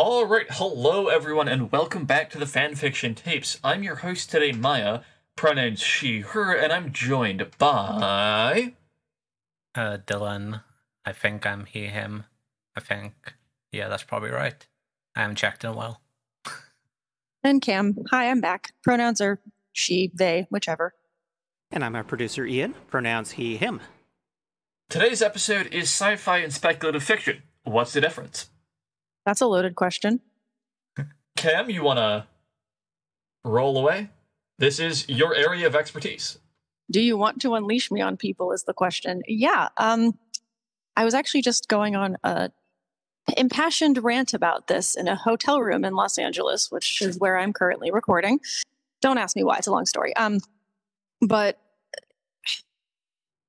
All right, hello everyone, and welcome back to the Fanfiction Tapes. I'm your host today, Maya, pronouns she, her, and I'm joined by... Dylan. I think I'm he, him. I think. Yeah, that's probably right. I haven't checked in a while. And Cam. Hi, I'm back. Pronouns are she, they, whichever. And I'm our producer, Ian. Pronouns he, him. Today's episode is sci-fi and speculative fiction. What's the difference? That's a loaded question. Cam, you want to roll away? This is your area of expertise. Do you want to unleash me on people is the question. Yeah, I was actually just going on a impassioned rant about this in a hotel room in Los Angeles, which is where I'm currently recording. Don't ask me why, it's a long story. But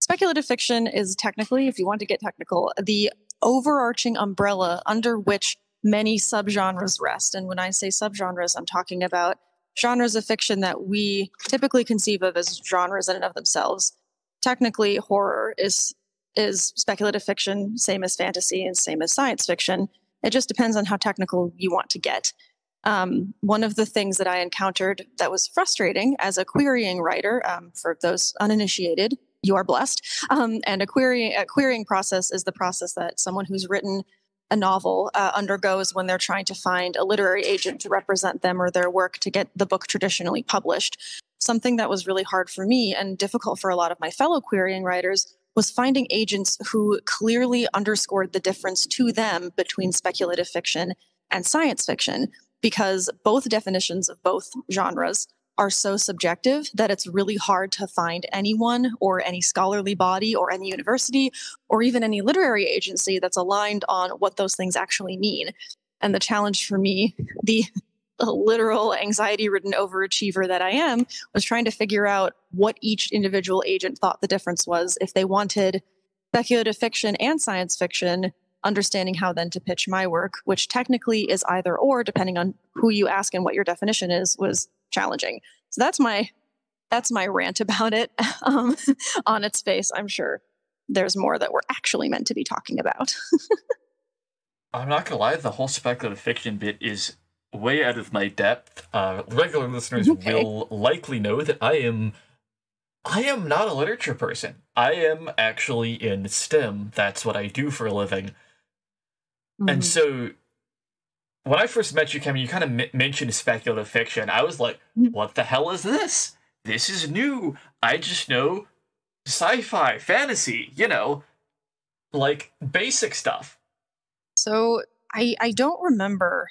speculative fiction is technically, if you want to get technical, the overarching umbrella under which many subgenres rest. And when I say subgenres, I'm talking about genres of fiction that we typically conceive of as genres in and of themselves. Technically, horror is speculative fiction, same as fantasy and same as science fiction. It just depends on how technical you want to get. One of the things that I encountered that was frustrating as a querying writer, for those uninitiated, you are blessed. And a querying process is the process that someone who's written a novel undergoes when they're trying to find a literary agent to represent them or their work to get the book traditionally published. Something that was really hard for me and difficult for a lot of my fellow querying writers was finding agents who clearly underscored the difference to them between speculative fiction and science fiction, because both definitions of both genres are so subjective that it's really hard to find anyone or any scholarly body or any university or even any literary agency that's aligned on what those things actually mean. And the challenge for me, the literal anxiety-ridden overachiever that I am, was trying to figure out what each individual agent thought the difference was if they wanted speculative fiction and science fiction, understanding how then to pitch my work, which technically is either or, depending on who you ask and what your definition is, was challenging. So that's my rant about it. On its face, I'm sure there's more that we're actually meant to be talking about. I'm not gonna lie, the whole speculative fiction bit is way out of my depth. Regular listeners will likely know that I am not a literature person. I am actually in STEM. That's what I do for a living. And so when I first met you, Cam, you kind of mentioned speculative fiction. I was like, what the hell is this? This is new. I just know sci-fi, fantasy, like basic stuff. So I don't remember.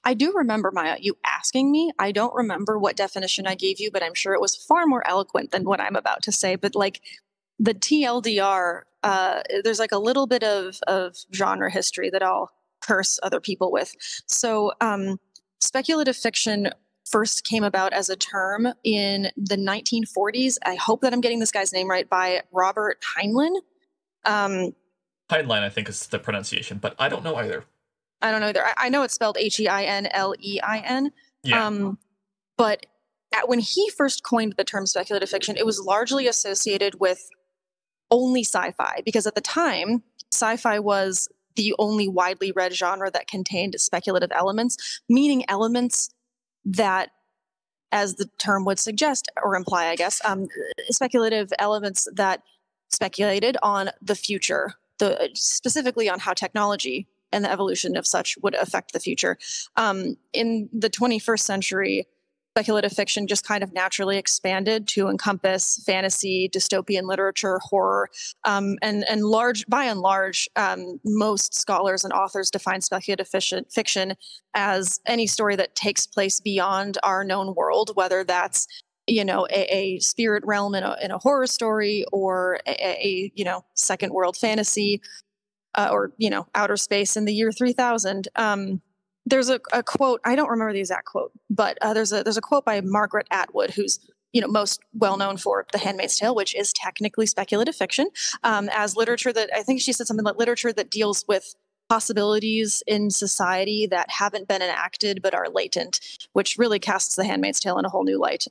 I do remember, Maya, you asking me. I don't remember what definition I gave you, but I'm sure it was far more eloquent than what I'm about to say. But like the TLDR, there's like a little bit of genre history that I'll curse other people with. So speculative fiction first came about as a term in the 1940s. I hope that I'm getting this guy's name right, by Robert Heinlein. Heinlein, I think, is the pronunciation, but I don't know either. I don't know either. I know it's spelled Heinlein. Yeah. But when he first coined the term speculative fiction, it was largely associated with only sci-fi, because at the time, sci-fi was the only widely read genre that contained speculative elements, meaning elements that, as the term would suggest or imply, I guess, speculative elements that speculated on the future, specifically on how technology and the evolution of such would affect the future. In the 21st century, speculative fiction just kind of naturally expanded to encompass fantasy, dystopian literature, horror, and by and large, most scholars and authors define speculative fiction as any story that takes place beyond our known world, whether that's a spirit realm in a horror story, or a second world fantasy, or outer space in the year 3000. There's a quote, I don't remember the exact quote, but there's a quote by Margaret Atwood, who's most well known for The Handmaid's Tale, which is technically speculative fiction, as literature that, I think she said something like literature that deals with possibilities in society that haven't been enacted but are latent, which really casts The Handmaid's Tale in a whole new light.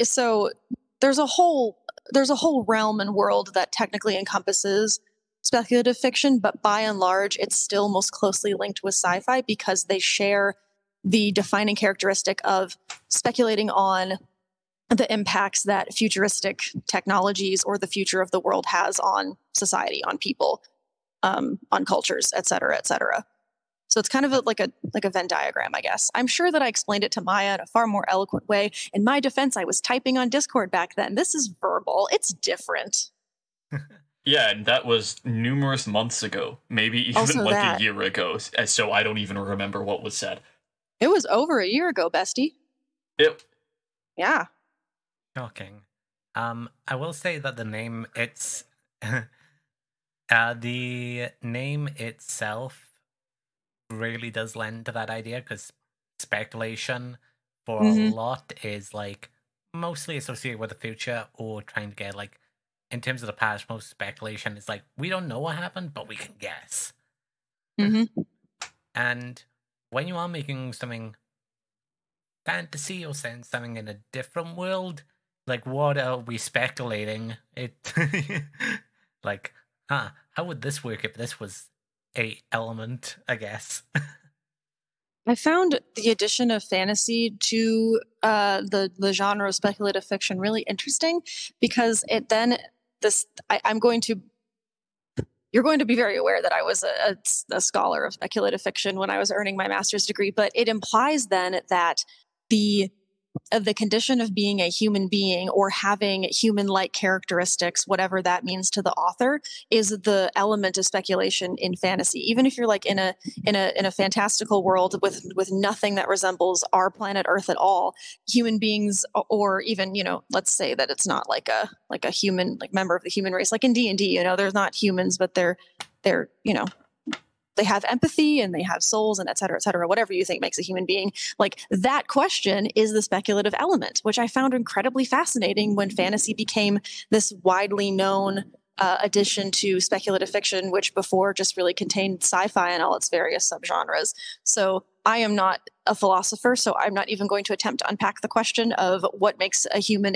So there's a whole realm and world that technically encompasses speculative fiction, but by and large, it's still most closely linked with sci-fi because they share the defining characteristic of speculating on the impacts that futuristic technologies or the future of the world has on society, on people, on cultures, et cetera, et cetera. So it's kind of like a Venn diagram, I guess. I'm sure that I explained it to Maya in a far more eloquent way. In my defense, I was typing on Discord back then. This is verbal. It's different. Yeah, and that was numerous months ago, maybe even Also like that. a year ago, so I don't even remember what was said. It was over a year ago, bestie. Yeah. Shocking. I will say that the name the name itself really does lend to that idea, because speculation for a lot is like mostly associated with the future or trying to get like, in terms of the past, most speculation is like, we don't know what happened, but we can guess. And when you are making something fantasy or saying something in a different world, like, what are we speculating? It like, how would this work if this was a element, I guess. I found the addition of fantasy to the genre of speculative fiction really interesting because it then you're going to be very aware that I was a scholar of speculative fiction when I was earning my master's degree, but it implies then that the condition of being a human being or having human-like characteristics, whatever that means to the author, is the element of speculation in fantasy. Even if you're like in a fantastical world with nothing that resembles our planet Earth at all, human beings, or even, let's say that it's not like a human, like member of the human race, like in D&D, they're not humans, but they're they have empathy and they have souls and et cetera, whatever you think makes a human being. Like, that question is the speculative element, which I found incredibly fascinating when fantasy became this widely known addition to speculative fiction, which before just really contained sci-fi and all its various subgenres. So I am not a philosopher, so I'm not even going to attempt to unpack the question of what makes a human,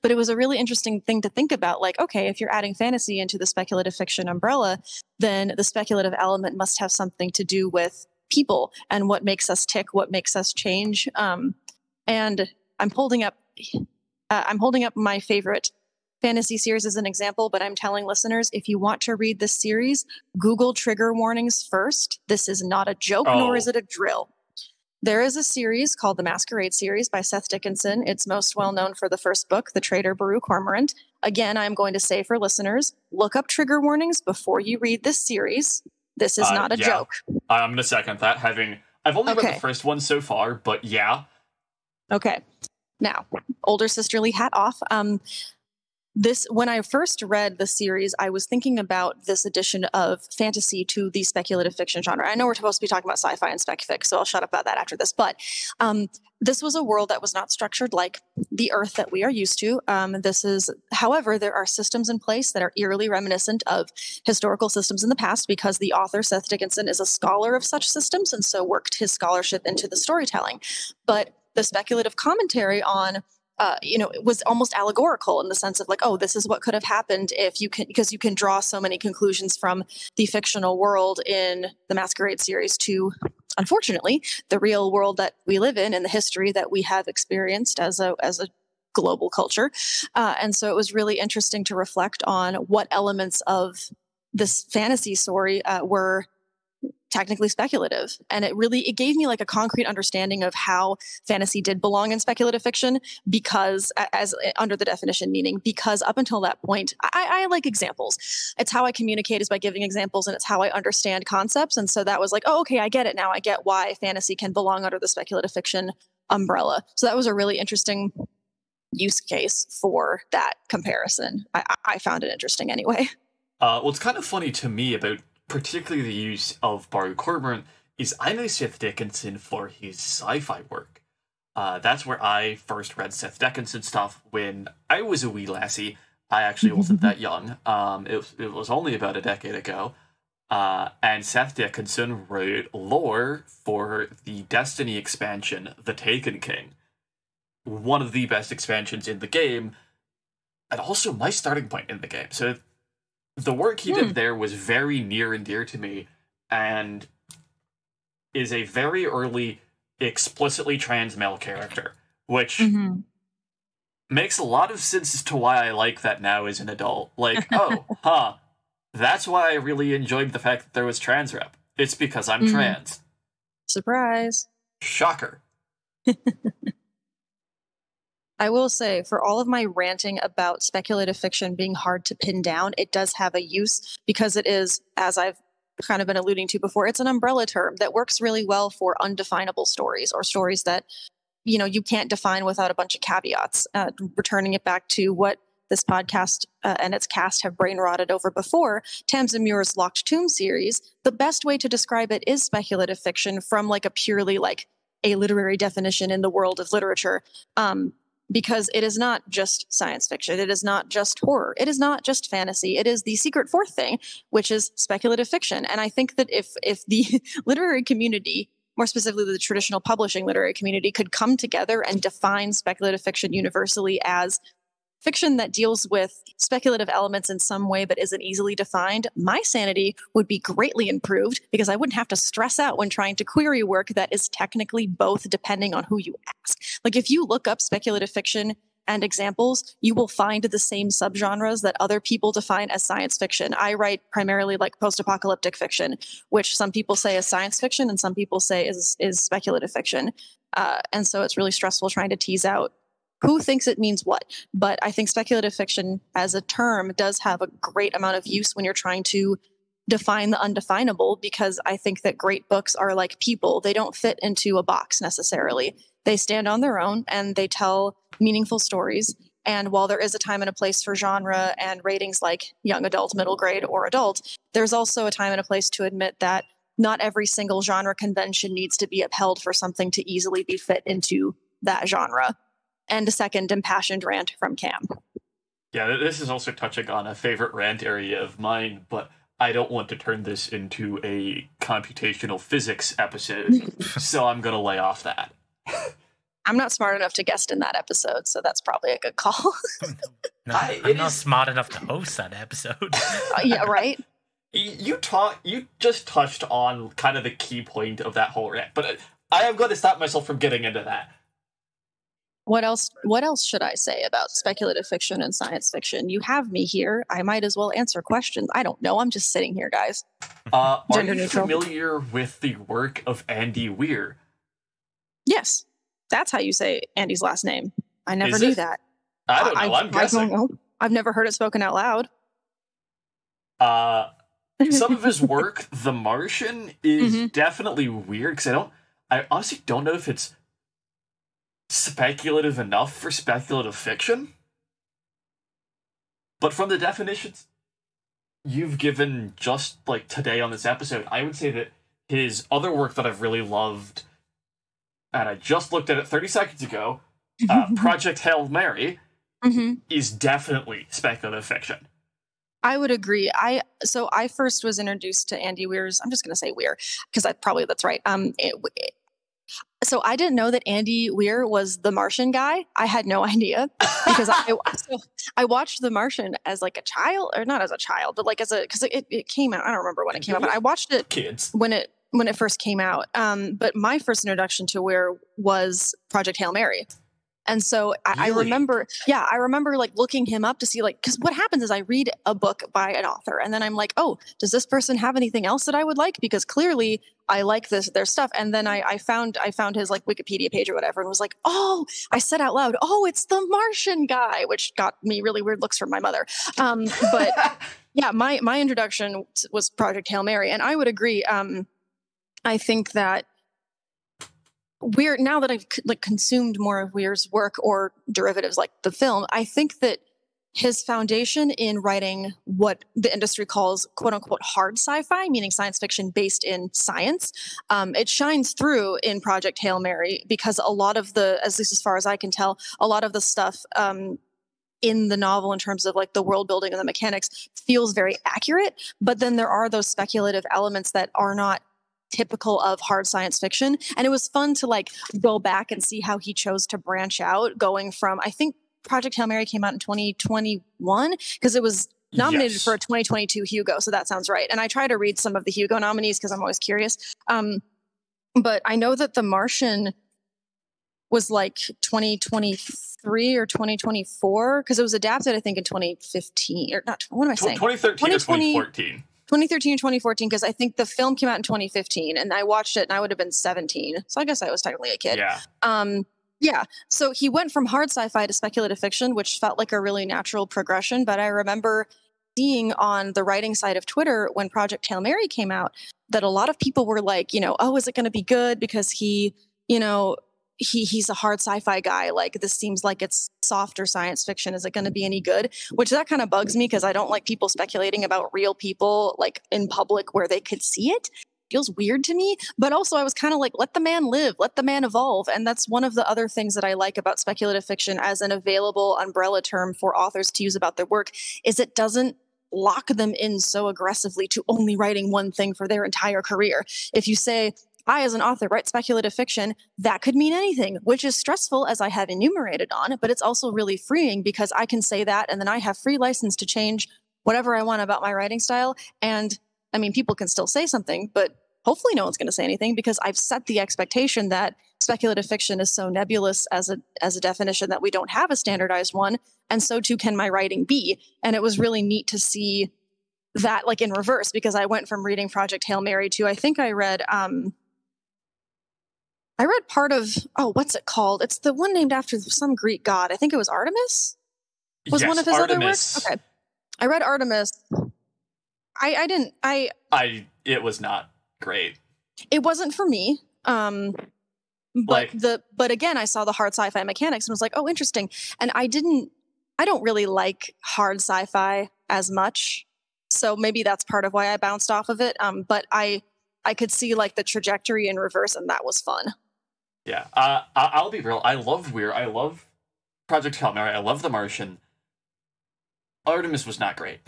but it was a really interesting thing to think about. Like, okay, if you're adding fantasy into the speculative fiction umbrella, then the speculative element must have something to do with people and what makes us tick, what makes us change. And I'm holding up my favorite fantasy series as an example, but I'm telling listeners, if you want to read this series, Google trigger warnings first. This is not a joke, nor is it a drill. There is a series called the Masquerade series by Seth Dickinson. It's most well known for the first book, The Traitor Baru Cormorant. Again, I'm going to say for listeners, look up trigger warnings before you read this series. This is not a joke. I'm going to second that. I've only read the first one so far, but yeah. Okay. Now, older sisterly hat off. When I first read the series, I was thinking about this addition of fantasy to the speculative fiction genre. I know we're supposed to be talking about sci-fi and spec fic, so I'll shut up about that after this. But this was a world that was not structured like the Earth that we are used to. However, there are systems in place that are eerily reminiscent of historical systems in the past because the author, Seth Dickinson, is a scholar of such systems and so worked his scholarship into the storytelling. But the speculative commentary on it was almost allegorical in the sense of like, oh, this is what could have happened because you can draw so many conclusions from the fictional world in the Masquerade series to, unfortunately, the real world that we live in and the history that we have experienced as a global culture. And so it was really interesting to reflect on what elements of this fantasy story were technically speculative. And it gave me like a concrete understanding of how fantasy did belong in speculative fiction because as under the definition meaning, because up until that point, I like examples. It's how I communicate is by giving examples, and it's how I understand concepts. And so that was like, oh, okay, I get it now. I get why fantasy can belong under the speculative fiction umbrella. So that was a really interesting use case for that comparison. I found it interesting anyway. What's kind of funny to me about particularly the use of Baru Cormorant is I know Seth Dickinson for his sci-fi work. That's where I first read Seth Dickinson stuff when I was a wee lassie. I actually wasn't that young. It was only about a decade ago. And Seth Dickinson wrote lore for the Destiny expansion, The Taken King. One of the best expansions in the game, and also my starting point in the game. So the work he did there was very near and dear to me, and is a very early, explicitly trans male character, which makes a lot of sense as to why I like that now as an adult. Like, that's why I really enjoyed the fact that there was trans rep. It's because I'm trans. Surprise. Shocker. I will say, for all of my ranting about speculative fiction being hard to pin down, it does have a use because it is, as I've kind of been alluding to before, it's an umbrella term that works really well for undefinable stories or stories that, you can't define without a bunch of caveats. Returning it back to what this podcast and its cast have brain rotted over before, Tamsin Muir's Locked Tomb series, the best way to describe it is speculative fiction from like a purely like a literary definition in the world of literature. Because it is not just science fiction. It is not just horror. It is not just fantasy. It is the secret fourth thing, which is speculative fiction. And I think that if the literary community, more specifically the traditional publishing literary community, could come together and define speculative fiction universally as fiction that deals with speculative elements in some way but isn't easily defined, my sanity would be greatly improved because I wouldn't have to stress out when trying to query work that is technically both depending on who you ask. Like if you look up speculative fiction and examples, you will find the same subgenres that other people define as science fiction. I write primarily like post-apocalyptic fiction, which some people say is science fiction and some people say is speculative fiction. And so it's really stressful trying to tease out who thinks it means what. But I think speculative fiction as a term does have a great amount of use when you're trying to define the undefinable, because I think that great books are like people. They don't fit into a box necessarily. They stand on their own and they tell meaningful stories. And while there is a time and a place for genre and ratings like young adult, middle grade, or adult, there's also a time and a place to admit that not every single genre convention needs to be upheld for something to easily be fit into that genre. And a second impassioned rant from Cam. Yeah, this is also touching on a favorite rant area of mine, but I don't want to turn this into a computational physics episode, so I'm going to lay off that. I'm not smart enough to guest in that episode, so that's probably a good call. No, I'm not smart enough to host that episode. Yeah, right? You just touched on kind of the key point of that whole rant, but I am going to stop myself from getting into that. What else should I say about speculative fiction and science fiction? You have me here. I might as well answer questions. I don't know. I'm just sitting here, guys. Are you familiar with the work of Andy Weir? Yes. That's how you say Andy's last name. I never knew that. I don't know. I'm guessing. I don't know. I've never heard it spoken out loud. Some of his work, The Martian, is definitely weird because I honestly don't know if it's speculative enough for speculative fiction. But from the definitions you've given just like today on this episode, I would say that his other work that I've really loved, and I just looked at it 30 seconds ago, Project Hail Mary, is definitely speculative fiction. I would agree. So I first was introduced to Andy Weir's, I'm just going to say Weir, because that's right. So I didn't know that Andy Weir was the Martian guy. I had no idea because I watched The Martian as like a child, or not as a child, but like because it came out. I don't remember when it came out, but I watched it when it first came out. But my first introduction to Weir was Project Hail Mary. And so I remember like looking him up to see like, because what happens is I read a book by an author and then I'm like, oh, does this person have anything else that I would like? Because clearly I like their stuff. And then I found his like Wikipedia page or whatever and was like, oh, I said out loud, oh, it's the Martian guy, which got me really weird looks from my mother. But yeah, my introduction was Project Hail Mary. And I would agree. I think that Weir, now that I've like consumed more of Weir's work or derivatives like the film, I think that his foundation in writing what the industry calls quote unquote hard sci-fi, meaning science fiction based in science, it shines through in Project Hail Mary because a lot of the, at least as far as I can tell, a lot of the stuff in the novel in terms of like the world building and the mechanics feels very accurate. But then there are those speculative elements that are not typical of hard science fiction. And it was fun to like go back and see how he chose to branch out, going from, I think Project Hail Mary came out in 2021 because it was nominated Yes. for a 2022 Hugo, so that sounds right. And I try to read some of the Hugo nominees because I'm always curious. But I know that The Martian was like 2023 or 2024 because it was adapted, I think, in 2015 or not. What am I saying? 2013 or 2014. 2013 or 2014 because I think the film came out in 2015 and I watched it and I would have been 17. So I guess I was technically a kid. Yeah. Yeah. So he went from hard sci-fi to speculative fiction, which felt like a really natural progression. But I remember seeing on the writing side of Twitter when Project Hail Mary came out that a lot of people were like, oh, is it going to be good? Because he's a hard sci-fi guy. Like, this seems like it's softer science fiction. Is it going to be any good? Which that kind of bugs me because I don't like people speculating about real people like in public where they could see it. Feels weird to me. But also I was kind of like, let the man live, let the man evolve. And that's one of the other things that I like about speculative fiction as an available umbrella term for authors to use about their work is it doesn't lock them in so aggressively to only writing one thing for their entire career. If you say, I, as an author, write speculative fiction, that could mean anything, which is stressful as I have enumerated on, but it's also really freeing because I can say that and then I have free license to change whatever I want about my writing style. And I mean, people can still say something, but hopefully no one's going to say anything because I've set the expectation that speculative fiction is so nebulous as a definition that we don't have a standardized one. And so too can my writing be. And it was really neat to see that like in reverse because I went from reading Project Hail Mary to, I think I read part of, what's it called? It's the one named after some Greek god. I think it was Artemis? Was yes, one of his Artemis. other works? Okay. I read Artemis. It was not great. It wasn't for me. But again, I saw the hard sci-fi mechanics and was like, oh, interesting. And I don't really like hard sci-fi as much. So maybe that's part of why I bounced off of it. But I could see like the trajectory in reverse and that was fun. Yeah. I'll be real. I love Weir. I love Project Hail Mary. I love The Martian. Artemis was not great.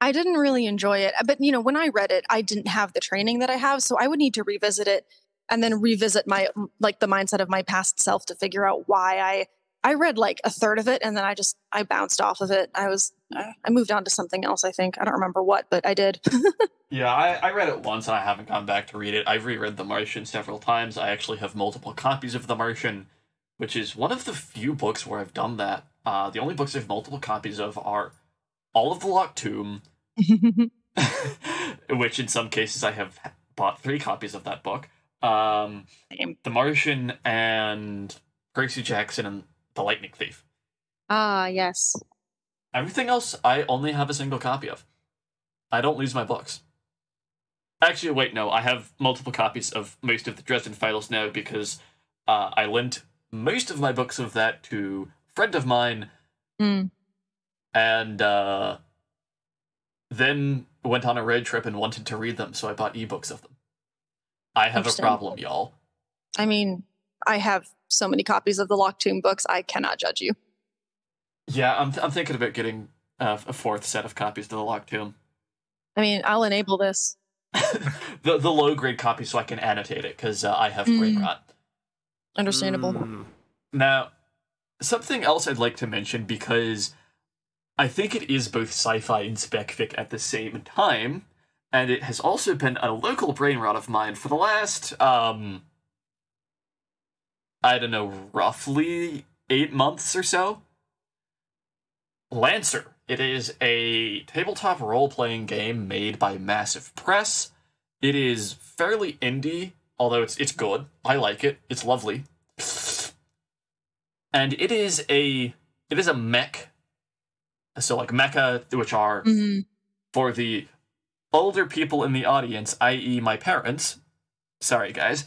I didn't really enjoy it. But, when I read it, I didn't have the training that I have. So I would need to revisit it and then revisit the mindset of my past self to figure out why I read like a third of it. And then I bounced off of it. I moved on to something else, I think. I don't remember what, but I did. Yeah, I read it once and I haven't gone back to read it. I've reread The Martian several times. I actually have multiple copies of The Martian, which is one of the few books where I've done that. The only books I have multiple copies of are All of the Locked Tomb, which in some cases I have bought 3 copies of that book. The Martian and Percy Jackson and The Lightning Thief. Ah, yes. Everything else I only have a single copy of. I don't lose my books. Actually, wait, no. I have multiple copies of most of the Dresden Files now because I lent most of my books of that to a friend of mine and then went on a road trip and wanted to read them, so I bought ebooks of them. I have a problem, y'all. I mean, I have so many copies of the Locked Tomb books, I cannot judge you. Yeah, I'm thinking about getting a 4th set of copies of the Locked Tomb. I mean, I'll enable this. the low-grade copy so I can annotate it, because I have brain rot. Understandable. Now, something else I'd like to mention, because I think it is both sci-fi and spec-fic at the same time, and it has also been a local brain rot of mine for the last, I don't know, roughly 8 months or so. Lancer. It is a tabletop role-playing game made by Massive Press. It is fairly indie, although it's good. I like it. It's lovely. And it is a mech. So like mecha, which are for the older people in the audience, i.e. my parents. Sorry, guys.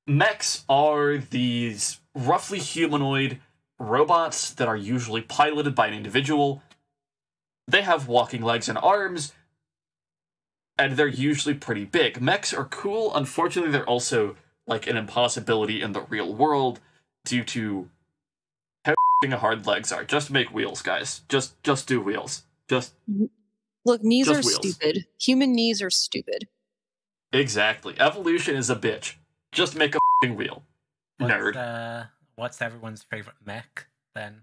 Mechs are these roughly humanoid robots that are usually piloted by an individual. They have walking legs and arms, and they're usually pretty big. Mechs are cool. Unfortunately, they're also like an impossibility in the real world due to how hard legs are. Just make wheels, guys. Just do wheels. Look, knees are wheels. stupid. Human knees are stupid. Exactly. Evolution is a bitch. Just make a wheel. Nerd. What's everyone's favorite mech then?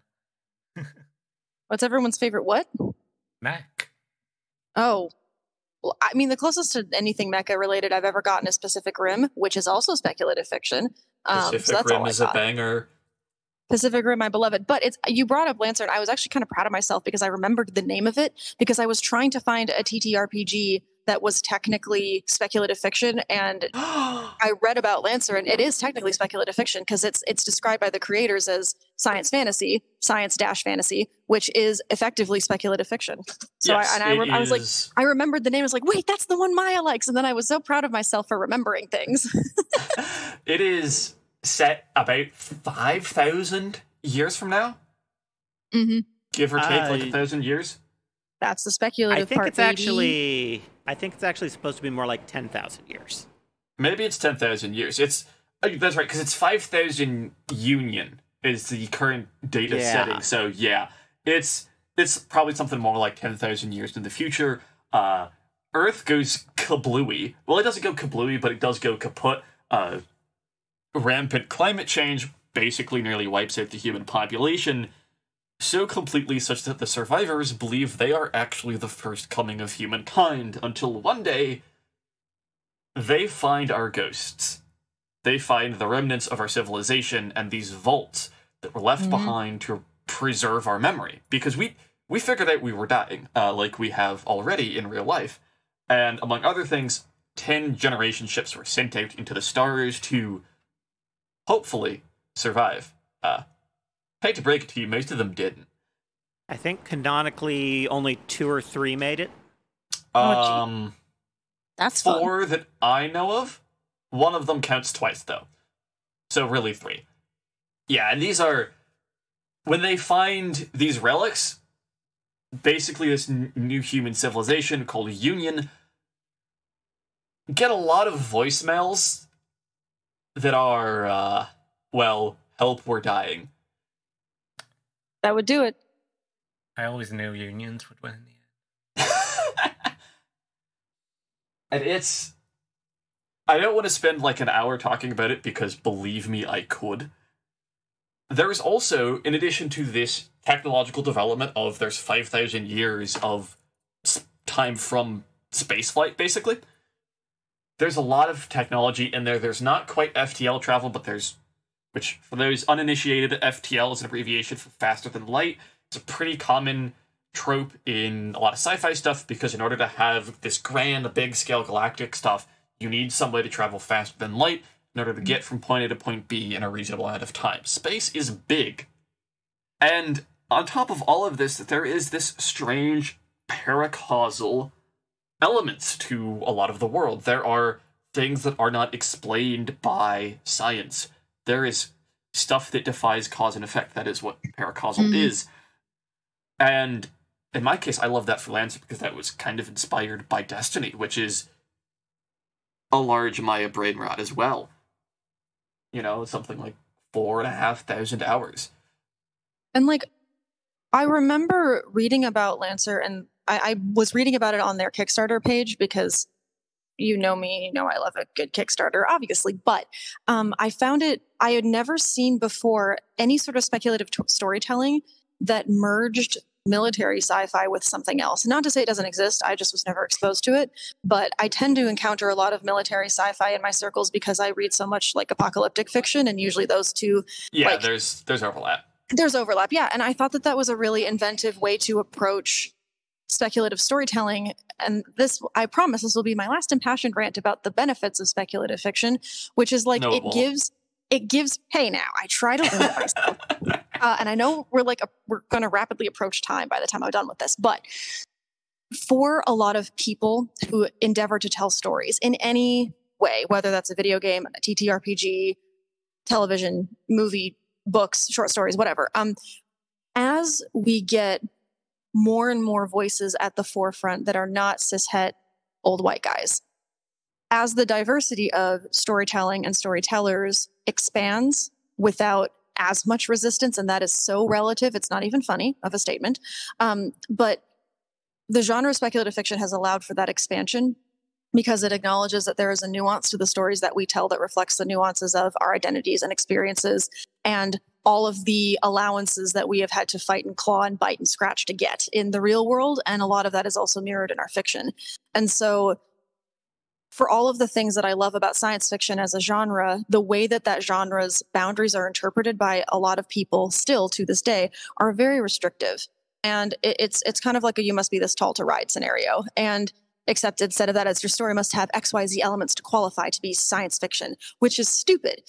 What's everyone's favorite what? Mech. Oh, well, I mean, the closest to anything mecha related I've ever gotten is Pacific Rim, which is also speculative fiction. So Pacific that's Rim all I is a got. banger. Pacific Rim, my beloved. But you brought up Lancer, and I was actually kind of proud of myself because I remembered the name of it because I was trying to find a TTRPG that was technically speculative fiction, and I read about Lancer, and it is technically speculative fiction because it's described by the creators as science fantasy, which is effectively speculative fiction. So Yes, I was like, I remembered the name. I was like, wait, that's the one Maya likes, and then I was so proud of myself for remembering things. It is set about 5,000 years from now, give or take like 1,000 years. That's the speculative I think part. it's actually. I think it's actually supposed to be more like 10,000 years. Maybe it's 10,000 years. That's right, because it's 5,000 Union is the current data setting. So yeah, it's probably something more like 10,000 years in the future. Earth goes kablooey. Well, it doesn't go kablooey, but it does go kaput. Rampant climate change basically nearly wipes out the human population so completely such that the survivors believe they are actually the first coming of humankind until one day they find our ghosts. They find the remnants of our civilization and these vaults that were left behind to preserve our memory. Because we figured out we were dying, like we have already in real life. And among other things, 10 generation ships were sent out into the stars to hopefully survive. Hate to break it to you, most of them didn't. I think canonically only 2 or 3 made it. That's 4 fun. that I know of. One of them counts twice, though. So really 3. Yeah, and these are... When they find these relics, basically this new human civilization called Union, get a lot of voicemails that are, well, help, we're dying. That would do it. I always knew unions would win in the end. And it's... I don't want to spend like an hour talking about it because, believe me, I could. There's also, in addition to this technological development there's 5,000 years of time from spaceflight, basically. There's a lot of technology in there. There's not quite FTL travel, but there's... Which, for those uninitiated, FTL is an abbreviation for faster than light. It's a pretty common trope in a lot of sci-fi stuff, because in order to have this grand, big-scale galactic stuff, you need some way to travel faster than light in order to get from point A to point B in a reasonable amount of time. Space is big. And on top of all of this, there is this strange paracausal elements to a lot of the world. There are things that are not explained by science. There is stuff that defies cause and effect. That is what paracausal is. And in my case, I love that for Lancer because that was kind of inspired by Destiny, which is a large Maya brain rot as well. You know, something like 4,500 hours. And like, I remember reading about Lancer, and I was reading about it on their Kickstarter page because you know me, you know I love a good Kickstarter, obviously. But I found it, I had never seen before any sort of speculative storytelling that merged military sci-fi with something else. Not to say it doesn't exist, I just was never exposed to it. But I tend to encounter a lot of military sci-fi in my circles because I read so much like apocalyptic fiction, and usually those two... Yeah, like, there's overlap. There's overlap, yeah. And I thought that was a really inventive way to approach speculative storytelling. And this, I promise, this will be my last impassioned rant about the benefits of speculative fiction, which is like, No, it gives, hey now, I try to limit myself. And I know we're going to rapidly approach time by the time I'm done with this, but for a lot of people who endeavor to tell stories in any way, whether that's a video game, a TTRPG, television, movie, books, short stories, whatever, as we get more and more voices at the forefront that are not cishet old white guys, as the diversity of storytelling and storytellers expands without as much resistance, and that is so relative, it's not even funny of a statement, but the genre of speculative fiction has allowed for that expansion because it acknowledges that there is a nuance to the stories that we tell that reflects the nuances of our identities and experiences. And all of the allowances that we have had to fight and claw and bite and scratch to get in the real world. And a lot of that is also mirrored in our fiction. And so for all of the things that I love about science fiction as a genre, the way that that genre's boundaries are interpreted by a lot of people still to this day are very restrictive. And it's kind of like a you must be this tall to ride scenario. And except instead of that, it's your story must have XYZ elements to qualify to be science fiction, which is stupid.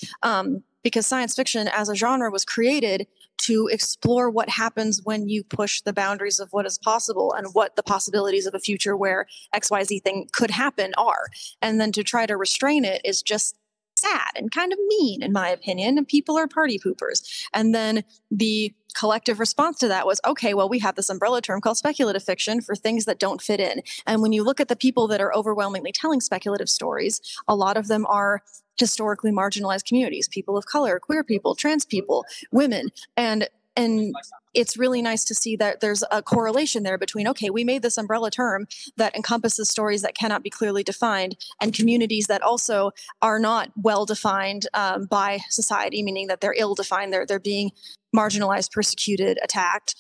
Because science fiction as a genre was created to explore what happens when you push the boundaries of what is possible and what the possibilities of a future where XYZ thing could happen are. And then to try to restrain it is just sad and kind of mean, in my opinion. And people are party poopers. And then the collective response to that was, okay, well, we have this umbrella term called speculative fiction for things that don't fit in. And when you look at the people that are overwhelmingly telling speculative stories, a lot of them are historically marginalized communities, people of color, queer people, trans people, women. And it's really nice to see that there's a correlation there between, okay, we made this umbrella term that encompasses stories that cannot be clearly defined and communities that also are not well defined by society, meaning that they're ill-defined, they're being marginalized, persecuted, attacked.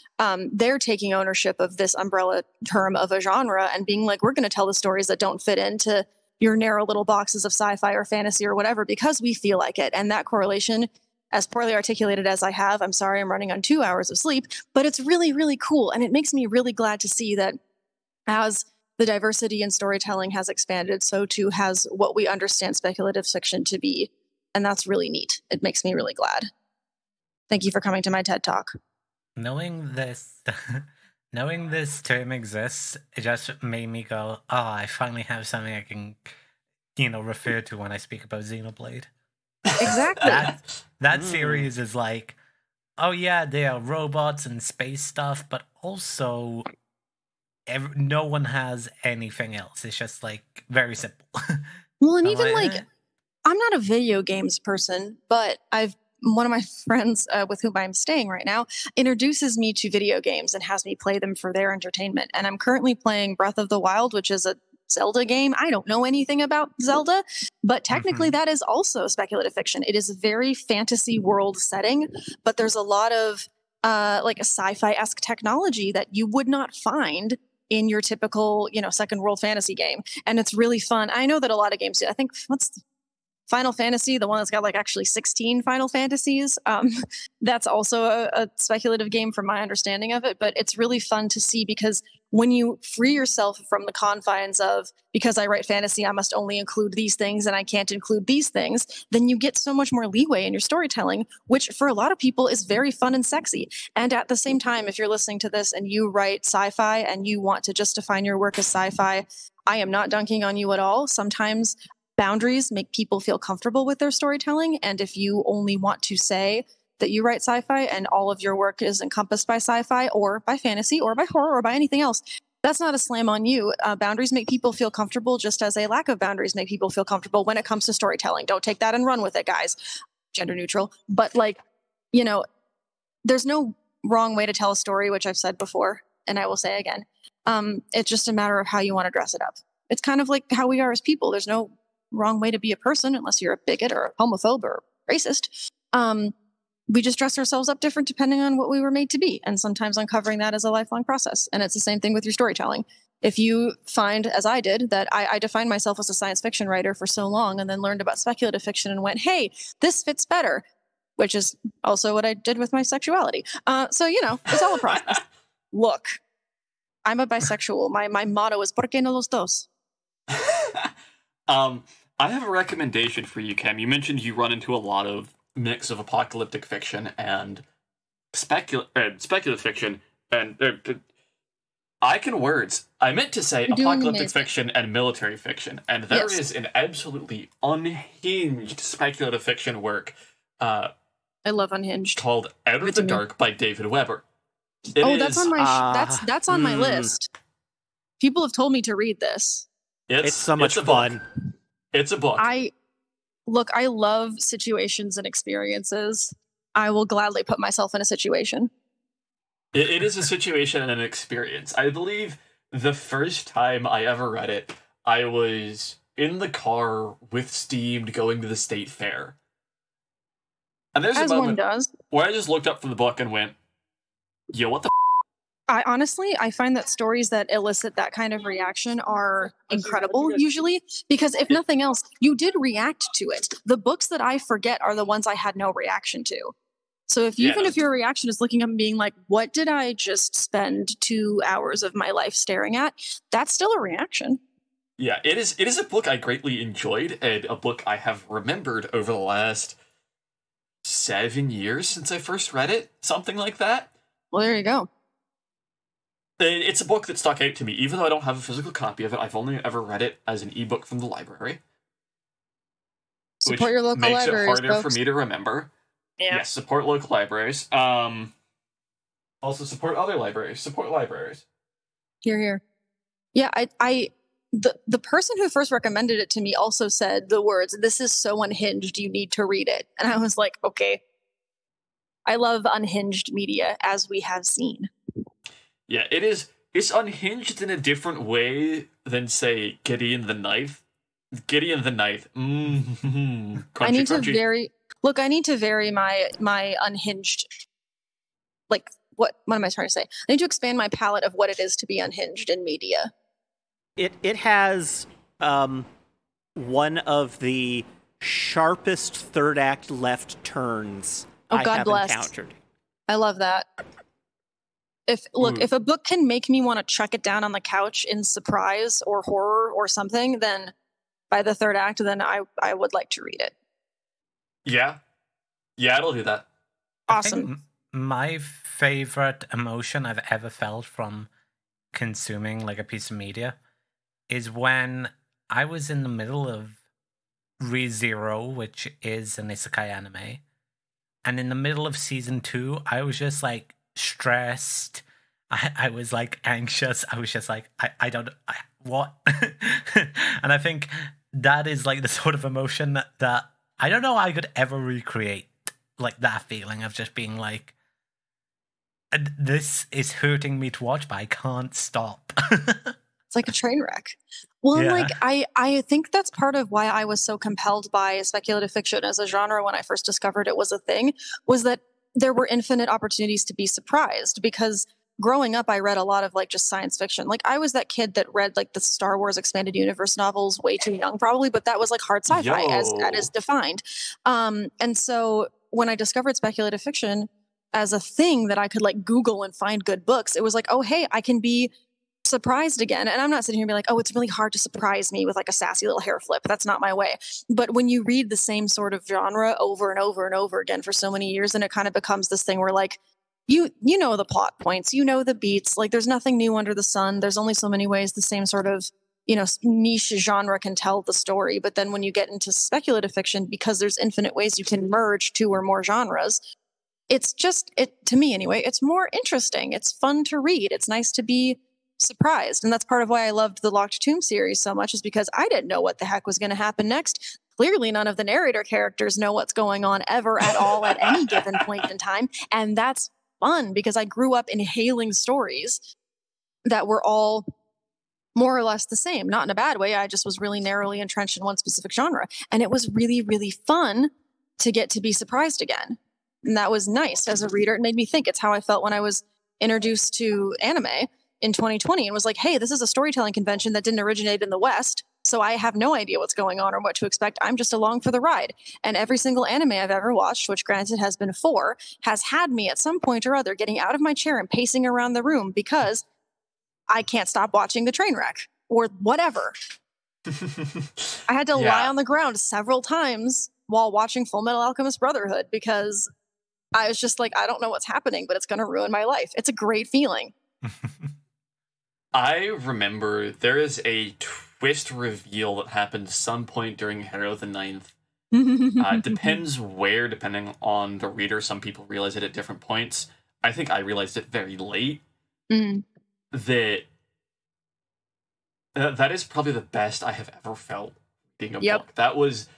They're taking ownership of this umbrella term of a genre and being like, we're going to tell the stories that don't fit into your narrow little boxes of sci-fi or fantasy or whatever because we feel like it. And that correlation, as poorly articulated as I have, I'm sorry I'm running on 2 hours of sleep, but it's really, really cool. And it makes me really glad to see that as the diversity in storytelling has expanded, so too has what we understand speculative fiction to be. And that's really neat. It makes me really glad. Thank you for coming to my TED Talk. Knowing this term exists, it just made me go, oh, I finally have something I can, refer to when I speak about Xenoblade. Exactly. That series is like, oh yeah, they are robots and space stuff, but also no one has anything else. It's just like very simple. Well, and even I'm not a video games person, but one of my friends with whom I'm staying right now introduces me to video games and has me play them for their entertainment. And I'm currently playing Breath of the Wild, which is a Zelda game. I don't know anything about Zelda, but technically that is also speculative fiction. It is a very fantasy world setting, but there's a lot of like a sci-fi-esque technology that you would not find in your typical, second world fantasy game. And it's really fun. I know that a lot of games do. I think Final Fantasy, the one that's got like actually 16 Final Fantasies. That's also a speculative game from my understanding of it, but it's really fun to see because when you free yourself from the confines of, because I write fantasy, I must only include these things and I can't include these things, then you get so much more leeway in your storytelling, which for a lot of people is very fun and sexy. And at the same time, if you're listening to this and you write sci-fi and you want to just define your work as sci-fi, I am not dunking on you at all. Sometimes boundaries make people feel comfortable with their storytelling. And if you only want to say that you write sci-fi and all of your work is encompassed by sci-fi or by fantasy or by horror or by anything else, that's not a slam on you. Boundaries make people feel comfortable just as a lack of boundaries make people feel comfortable when it comes to storytelling. Don't take that and run with it, guys. Gender neutral. But there's no wrong way to tell a story, which I've said before, and I will say again. It's just a matter of how you want to dress it up. It's kind of like how we are as people. There's no wrong way to be a person unless you're a bigot or a homophobe or racist. We just dress ourselves up different depending on what we were made to be. And sometimes uncovering that is a lifelong process. And it's the same thing with your storytelling. If you find, as I did, that I defined myself as a science fiction writer for so long and then learned about speculative fiction and went, hey, this fits better, which is also what I did with my sexuality. So, it's all a process. Look, I'm a bisexual. My motto is, ¿por qué no los dos? I have a recommendation for you, Cam. You mentioned you run into a lot of mix of apocalyptic fiction and speculative fiction, and I can words. I meant to say apocalyptic fiction and military fiction, and there is an absolutely unhinged speculative fiction work. I love unhinged. Called Out of the Dark by David Weber. That's on my that's on my list. People have told me to read this. It's so much fun. It's a book. I love situations and experiences. I will gladly put myself in a situation. It is a situation and an experience. I believe the first time I ever read it, I was in the car with Steamed going to the state fair. And there's As a one moment does. where I just looked up from the book and went, yo, what the I find that stories that elicit that kind of reaction are incredible usually, because if nothing else, you did react to it. The books that I forget are the ones I had no reaction to. So if your reaction is looking up and being like, what did I just spend 2 hours of my life staring at? That's still a reaction. Yeah, it is a book I greatly enjoyed, and a book I have remembered over the last 7 years since I first read it, something like that. Well, there you go. It's a book that stuck out to me, even though I don't have a physical copy of it. I've only ever read it as an ebook from the library. Support your local makes libraries, it harder folks. for me to remember. Yeah. Yes, support local libraries. Also support other libraries. Support libraries. Here. Yeah, the person who first recommended it to me also said the words, "This is so unhinged, you need to read it." And I was like, okay. I love unhinged media, as we have seen. Yeah, it's unhinged in a different way than, say, Gideon the Knife. Gideon the Knife. Crunchy, I need to crunchy. vary my unhinged, like, what am I trying to say? I need to expand my palette of what it is to be unhinged in media. It has one of the sharpest third act left turns I have encountered. I love that. If a book can make me want to chuck it down on the couch in surprise or horror or something, then by the third act, then I would like to read it. Yeah, it'll do that. Awesome. My favorite emotion I've ever felt from consuming like a piece of media is when I was in the middle of ReZero, which is an isekai anime, and in the middle of season 2, I was just like stressed. I was like anxious. I was just like, what? And I think that is like the sort of emotion that I don't know I could ever recreate, like that feeling of just being like, this is hurting me to watch, but I can't stop. It's like a train wreck. Well, Yeah. like I think that's part of why I was so compelled by speculative fiction as a genre when I first discovered it was a thing, was that there were infinite opportunities to be surprised. Because growing up, I read a lot of like just science fiction. Like I was that kid that read like the Star Wars expanded universe novels way too young, probably, but that was like hard sci-fi as that is defined. And so when I discovered speculative fiction as a thing that I could like Google and find good books, it was like, oh, hey, I can be surprised again. And I'm not sitting here and be like, oh, it's really hard to surprise me with like a sassy little hair flip. That's not my way. But when you read the same sort of genre over and over and over again for so many years, then it kind of becomes this thing where like, you know the plot points, you know the beats, like there's nothing new under the sun. There's only so many ways the same sort of, niche genre can tell the story. But then when you get into speculative fiction, because there's infinite ways you can merge 2 or more genres, it's just, to me anyway, it's more interesting. It's fun to read. It's nice to be surprised. And that's part of why I loved the Locked Tomb series so much, is because I didn't know what the heck was going to happen next. Clearly, none of the narrator characters know what's going on ever at all at any given point in time. And that's fun because I grew up inhaling stories that were all more or less the same. Not in a bad way. I just was really narrowly entrenched in one specific genre. And it was really, really fun to get to be surprised again. And that was nice as a reader. It made me think. It's how I felt when I was introduced to anime in 2020 and was like, hey, this is a storytelling convention that didn't originate in the West, so I have no idea what's going on or what to expect. I'm just along for the ride. And every single anime I've ever watched, which granted has been 4, has had me at some point or other getting out of my chair and pacing around the room because I can't stop watching the train wreck or whatever. I had to lie on the ground several times while watching Full Metal Alchemist Brotherhood because I was just like, I don't know what's happening, but it's going to ruin my life. It's a great feeling. I remember there is a twist reveal that happened some point during Harrow the Ninth. Depends where, depending on the reader. Some people realize it at different points. I think I realized it very late. That is probably the best I have ever felt reading a book. That was...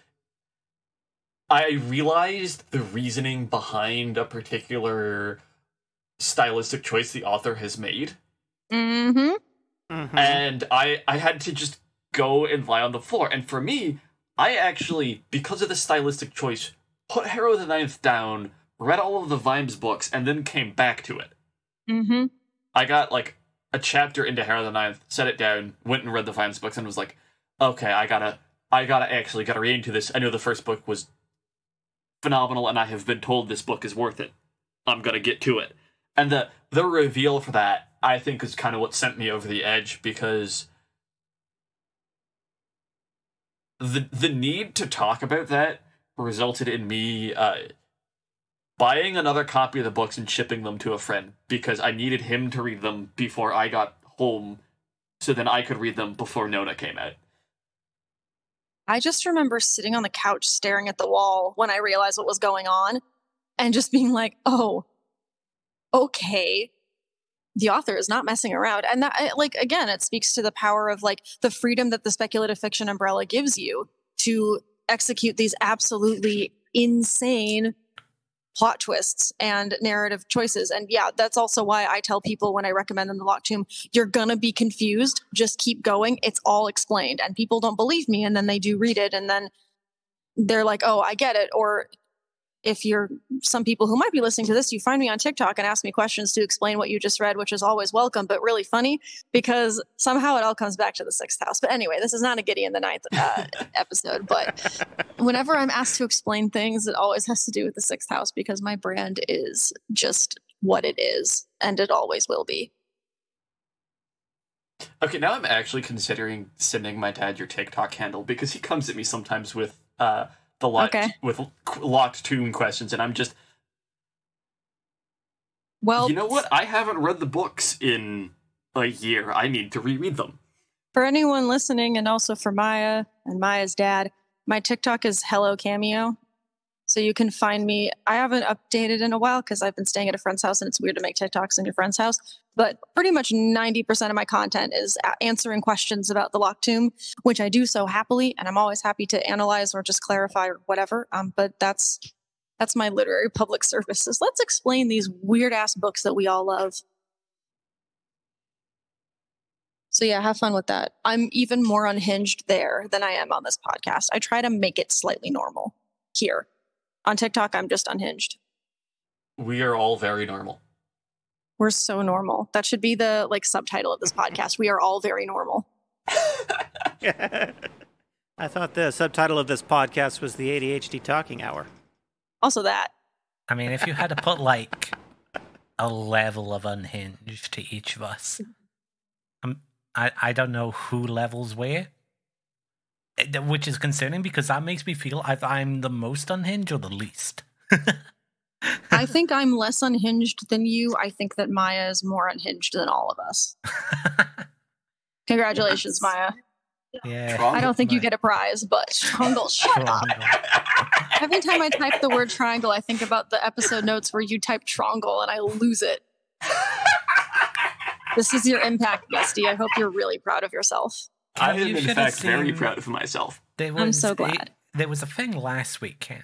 I realized the reasoning behind a particular stylistic choice the author has made. And I had to just go and lie on the floor. And for me, I actually, because of the stylistic choice, put Harrow the Ninth down, read all of the Vimes books, and then came back to it. Mm-hmm. I got, like, a chapter into Harrow the Ninth, set it down, went and read the Vimes books, and was like, okay, I gotta read into this. I know the first book was phenomenal, and I have been told this book is worth it. I'm gonna get to it. And the reveal for that, I think, is kind of what sent me over the edge, because the need to talk about that resulted in me buying another copy of the books and shipping them to a friend, because I needed him to read them before I got home, so then I could read them before Nona came out. I just remember sitting on the couch staring at the wall when I realized what was going on and just being like, oh, okay. The author is not messing around. And that, like, again, it speaks to the power of, like, the freedom that the speculative fiction umbrella gives you to execute these absolutely insane plot twists and narrative choices. And yeah, that's also why I tell people when I recommend them the Locked Tomb, you're gonna be confused, just keep going, it's all explained. And people don't believe me, and then they do read it, and then they're like, oh, I get it. Or if you're some people who might be listening to this, you find me on TikTok and ask me questions to explain what you just read, which is always welcome, but really funny because somehow it all comes back to the sixth house. But anyway, this is not a Gideon the Ninth episode, but whenever I'm asked to explain things, it always has to do with the sixth house because my brand is just what it is, and it always will be. Okay, now I'm actually considering sending my dad your TikTok handle, because he comes at me sometimes with with Locked Tomb questions, and I'm just, well, you know what? I haven't read the books in a year. I need to reread them. For anyone listening, and also for Maya and Maya's dad, my TikTok is Hello Cameo. So you can find me. I haven't updated in a while because I've been staying at a friend's house, and it's weird to make TikToks in your friend's house. But pretty much 90% of my content is answering questions about the Locked Tomb, which I do so happily, and I'm always happy to analyze or just clarify or whatever. But that's my literary public service. Is let's explain these weird ass books that we all love. So yeah, have fun with that. I'm even more unhinged there than I am on this podcast. I try to make it slightly normal here. On TikTok, I'm just unhinged. We are all very normal. We're so normal. That should be the subtitle of this podcast. We are all very normal. I thought the subtitle of this podcast was the ADHD Talking Hour. Also that. I mean, if you had to put a level of unhinged to each of us, I don't know who levels where. Which is concerning because that makes me feel either I'm the most unhinged or the least. I think I'm less unhinged than you. I think that Maya is more unhinged than all of us. Congratulations, Maya. Yeah. I don't think you get a prize, but Triangle, shut up. Every time I type the word triangle, I think about the episode notes where you type triangle and I lose it. This is your impact, Misty. I hope you're really proud of yourself. I am, in fact, very proud of myself. I'm so glad. There was a thing last week, Cam,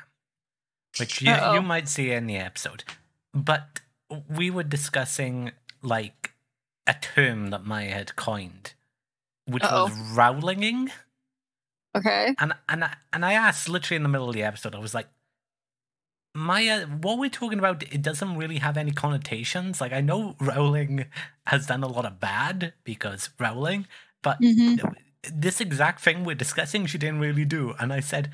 which you might see in the episode. But we were discussing, a term that Maya had coined, which was rowlinging. Okay. And I asked, literally in the middle of the episode, I was like, Maya, what we're talking about, it doesn't really have any connotations. I know rowling has done a lot of bad because rowling, but this exact thing we're discussing, she didn't really do. And I said,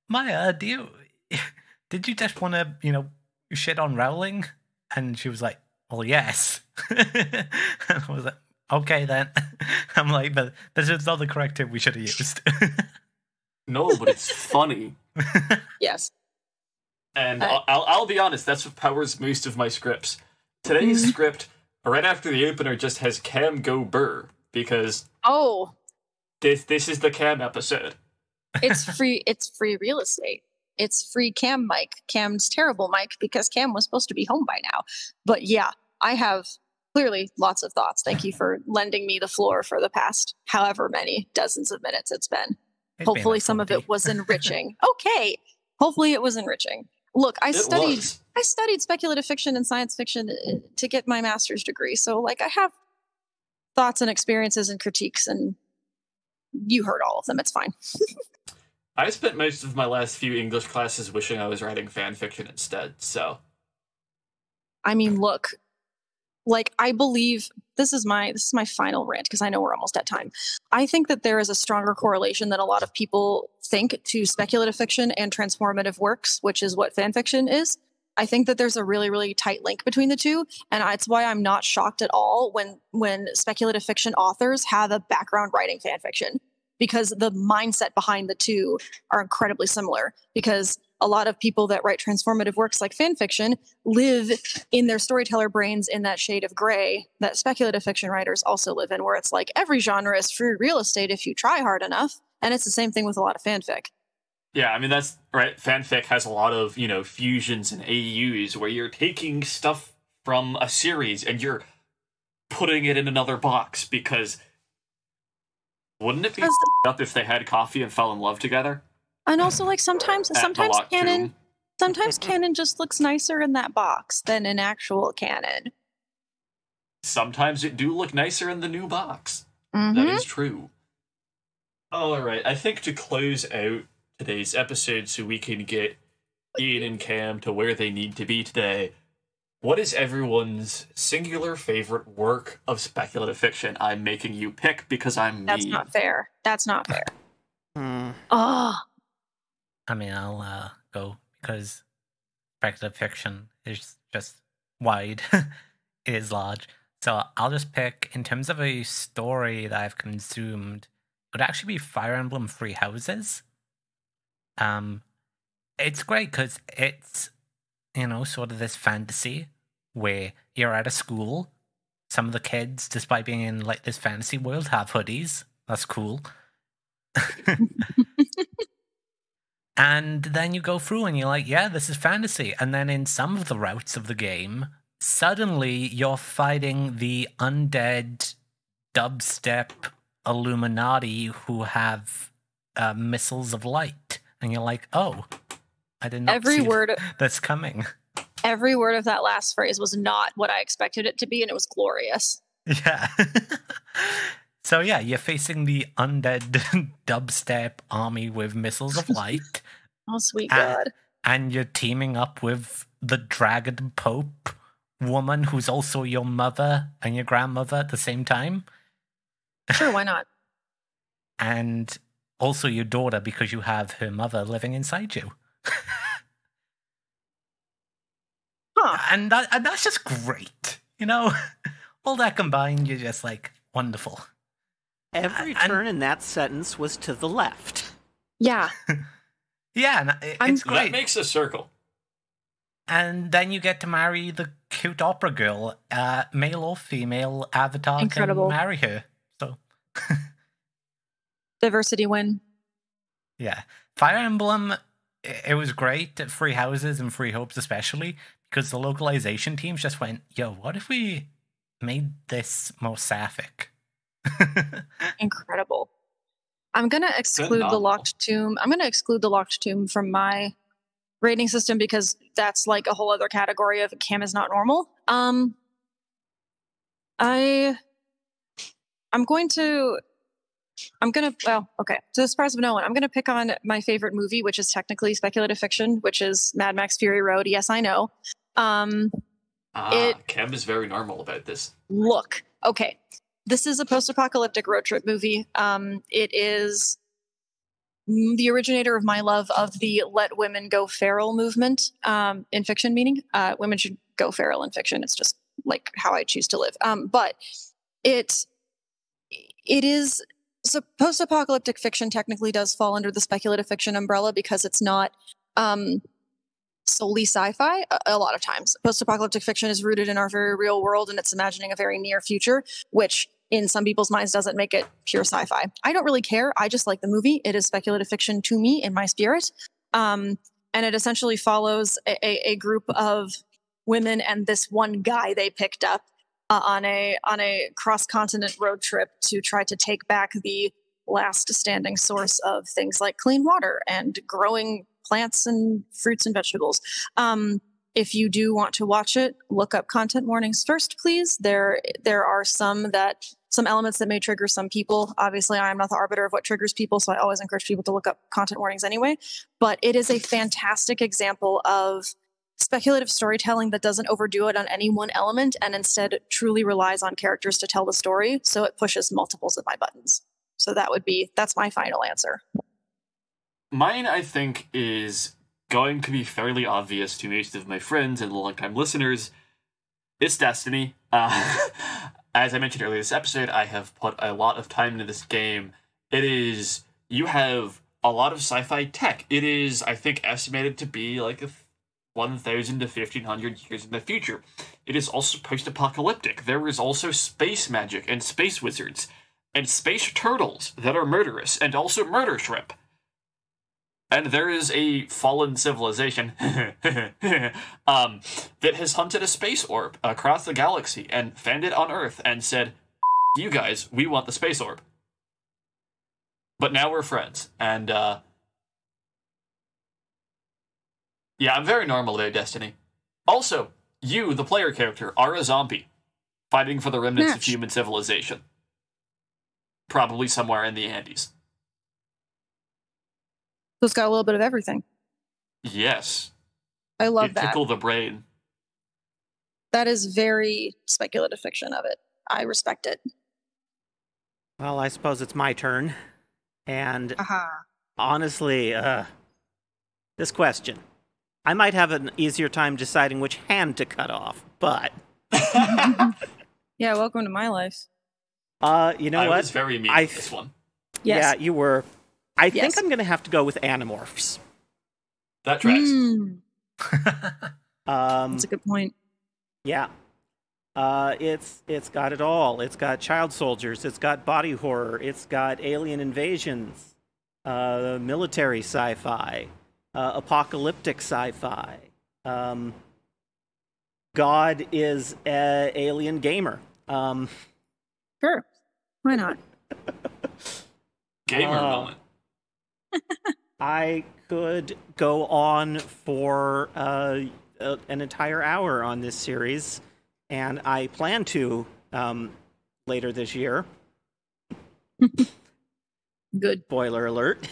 Maya, did you just want to, shit on rowling? And she was like, well, yes. And I was like, okay, then. I'm like, but this is not the correct term we should have used. No, but it's funny. Yes. And I'll be honest, that's what powers most of my scripts. Today's script, right after the opener, just has Cam go burr, because this is the Cam episode. It's free real estate. It's free Cam mic. Cam's terrible mic because Cam was supposed to be home by now. But yeah, I have clearly lots of thoughts. Thank you for lending me the floor for the past however many dozens of minutes it's been. Hopefully some of it was enriching. Okay. Hopefully it was enriching. Look, I studied speculative fiction and science fiction to get my master's degree. So I have thoughts and experiences and critiques, and you heard all of them. It's fine. I spent most of my last few English classes wishing I was writing fan fiction instead, so. I mean, look, like, I believe this is my final rant because I know we're almost at time. I think that there is a stronger correlation than a lot of people think to speculative fiction and transformative works, which is what fan fiction is. I think that there's a really, really tight link between the two, and it's why I'm not shocked at all when speculative fiction authors have a background writing fan fiction, because the mindset behind the two are incredibly similar. Because a lot of people that write transformative works like fan fiction live in their storyteller brains in that shade of gray that speculative fiction writers also live in, where it's like every genre is free real estate if you try hard enough. And it's the same thing with a lot of fanfic. Yeah, I mean, that's right. Fanfic has a lot of, fusions and AUs where you're taking stuff from a series and you're putting it in another box, because wouldn't it be up if they had coffee and fell in love together? And also, like, sometimes canon just looks nicer in that box than in actual canon. Sometimes it do look nicer in the new box. Mm-hmm. That is true. All right, I think to close out today's episode so we can get Ian and Cam to where they need to be today, what is everyone's singular favorite work of speculative fiction? I'm making you pick because I'm That's me. not fair. That's not fair. I mean, I'll go because speculative fiction is just wide. It is large. So I'll just pick, in terms of a story that I've consumed, it would actually be Fire Emblem Three Houses. It's great because it's, sort of this fantasy where you're at a school. Some of the kids, despite being in like this fantasy world, have hoodies. That's cool. And then you go through and you're like, yeah, this is fantasy. And then in some of the routes of the game, suddenly you're fighting the undead dubstep Illuminati who have missiles of light. And you're like, oh, I did not see that's coming. Every word of that last phrase was not what I expected it to be, and it was glorious. Yeah. So yeah, you're facing the undead dubstep army with missiles of light. Oh, sweet God. And you're teaming up with the Dragon Pope woman who's also your mother and your grandmother at the same time. Sure, why not? And also your daughter, because you have her mother living inside you. Huh. And that's just great. All that combined, you're just like, wonderful. Every turn in that sentence was to the left. Yeah. Yeah, it's great. That makes a circle. And then you get to marry the cute opera girl, male or female avatar. Incredible. Can marry her. So Diversity win. Yeah. Fire Emblem, it was great at Free Houses and Free Hopes especially, because the localization teams just went, yo, what if we made this more sapphic? Incredible. I'm going to exclude the Locked Tomb. I'm going to exclude the Locked Tomb from my rating system because that's like a whole other category of Cam is not normal. Okay. To the surprise of no one, I'm going to pick on my favorite movie, which is technically speculative fiction, which is Mad Max Fury Road. Yes, I know. Cam is very normal about this. Look, okay. This is a post-apocalyptic road trip movie. It is the originator of my love of the let women go feral movement in fiction, meaning women should go feral in fiction. It's just like how I choose to live. But it is... So post-apocalyptic fiction technically does fall under the speculative fiction umbrella because it's not solely sci-fi. A lot of times, post-apocalyptic fiction is rooted in our very real world and it's imagining a very near future, which in some people's minds doesn't make it pure sci-fi. I don't really care. I just like the movie. It is speculative fiction to me in my spirit. And it essentially follows a group of women and this one guy they picked up on a cross-continent road trip to try to take back the last standing source of things like clean water and growing plants and fruits and vegetables. If you do want to watch it, look up content warnings first, please. There are some that some elements that may trigger some people. Obviously, I am not the arbiter of what triggers people, so I always encourage people to look up content warnings anyway. But it is a fantastic example of speculative storytelling that doesn't overdo it on any one element and instead truly relies on characters to tell the story, so it pushes multiples of my buttons. So that's my final answer. Mine, I think, is going to be fairly obvious to most of my friends and longtime listeners. It's Destiny. As I mentioned earlier this episode, I have put a lot of time into this game. You have a lot of sci-fi tech. It is, I think, estimated to be like 1,000 to 1,500 years in the future. It is also post-apocalyptic. There is also space magic and space wizards and space turtles that are murderous and also murder shrimp. And there is a fallen civilization that has hunted a space orb across the galaxy and found it on Earth and said, "You guys, we want the space orb." But now we're friends, and yeah, I'm very normal there, Destiny. Also, you, the player character, are a zombie, fighting for the remnants of human civilization. Probably somewhere in the Andes. So it's got a little bit of everything. Yes. I love that. Tickle the brain. That is very speculative fiction of it. I respect it. Well, I suppose it's my turn. And honestly, this question, I might have an easier time deciding which hand to cut off, but... Yeah, welcome to my life. You know what? I was very mean with this one. Yes. Yeah, you were. I think I'm going to have to go with Animorphs. That tracks. That's a good point. Yeah. It's got it all. It's got child soldiers. It's got body horror. It's got alien invasions. Military sci-fi. Apocalyptic sci-fi. God is an alien gamer. Sure. Why not? Gamer moment. I could go on for an entire hour on this series, and I plan to later this year. Good. Spoiler alert.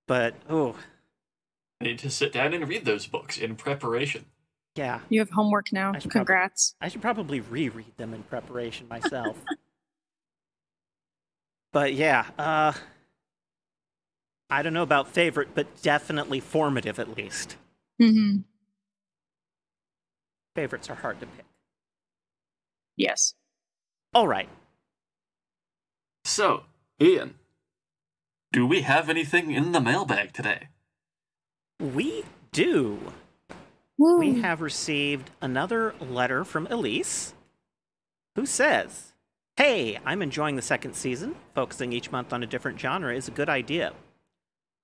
But, I need to sit down and read those books in preparation. Yeah. You have homework now. Congrats. I should probably reread them in preparation myself. But yeah, I don't know about favorite, but definitely formative at least. Mm-hmm. Favorites are hard to pick. Yes. All right. So, Ian, do we have anything in the mailbag today? We do. Woo. We have received another letter from Elise, who says, "Hey, I'm enjoying the second season. Focusing each month on a different genre is a good idea.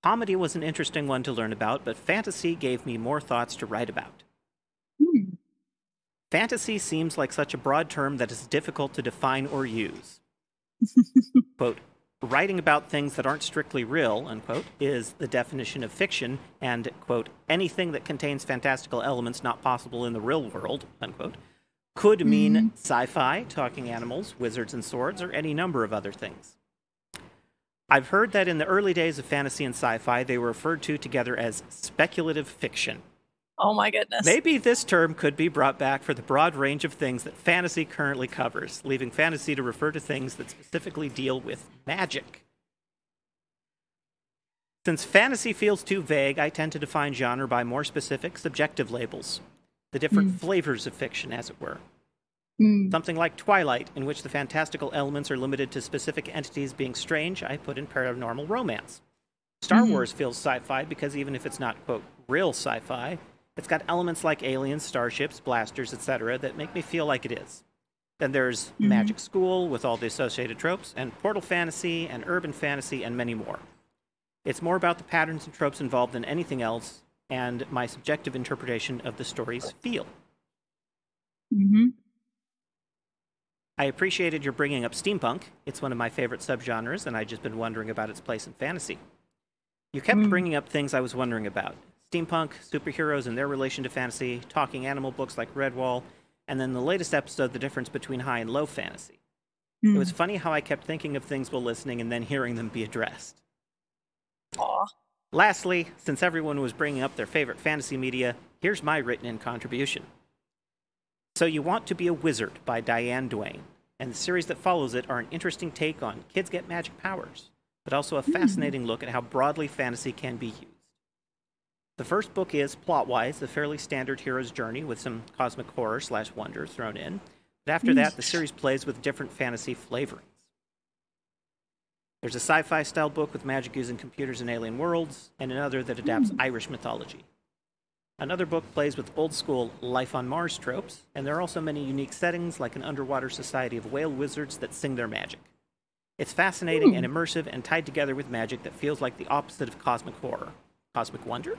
Comedy was an interesting one to learn about, but fantasy gave me more thoughts to write about. Fantasy seems like such a broad term that is difficult to define or use. Quote, writing about things that aren't strictly real, unquote, is the definition of fiction, and, quote, anything that contains fantastical elements not possible in the real world, unquote, could mean sci-fi, talking animals, wizards and swords, or any number of other things. I've heard that in the early days of fantasy and sci-fi, they were referred to together as speculative fiction. Oh my goodness. Maybe this term could be brought back for the broad range of things that fantasy currently covers, leaving fantasy to refer to things that specifically deal with magic. Since fantasy feels too vague, I tend to define genre by more specific, subjective labels. The different flavors of fiction, as it were. Something like Twilight, in which the fantastical elements are limited to specific entities being strange, I put in paranormal romance. Star Wars feels sci-fi because even if it's not, quote, real sci-fi, it's got elements like aliens, starships, blasters, etc. that make me feel like it is. Then there's Magic School with all the associated tropes, and Portal Fantasy, and Urban Fantasy, and many more. It's more about the patterns and tropes involved than anything else, and my subjective interpretation of the story's feel. I appreciated your bringing up steampunk. It's one of my favorite subgenres, and I've just been wondering about its place in fantasy. You kept bringing up things I was wondering about. Steampunk, superheroes and their relation to fantasy, talking animal books like Redwall, and then the latest episode, the difference between high and low fantasy. It was funny how I kept thinking of things while listening and then hearing them be addressed. Aw. Lastly, since everyone was bringing up their favorite fantasy media, here's my written-in contribution. So You Want to Be a Wizard by Diane Duane, and the series that follows it are an interesting take on kids get magic powers, but also a fascinating look at how broadly fantasy can be used. The first book is, plot-wise, a fairly standard hero's journey with some cosmic horror/wonder thrown in, but after that, the series plays with different fantasy flavorings. There's a sci-fi style book with magic using computers and alien worlds, and another that adapts Irish mythology. Another book plays with old-school life on Mars tropes, and there are also many unique settings, like an underwater society of whale wizards that sing their magic. It's fascinating and immersive and tied together with magic that feels like the opposite of cosmic horror. Cosmic wonder?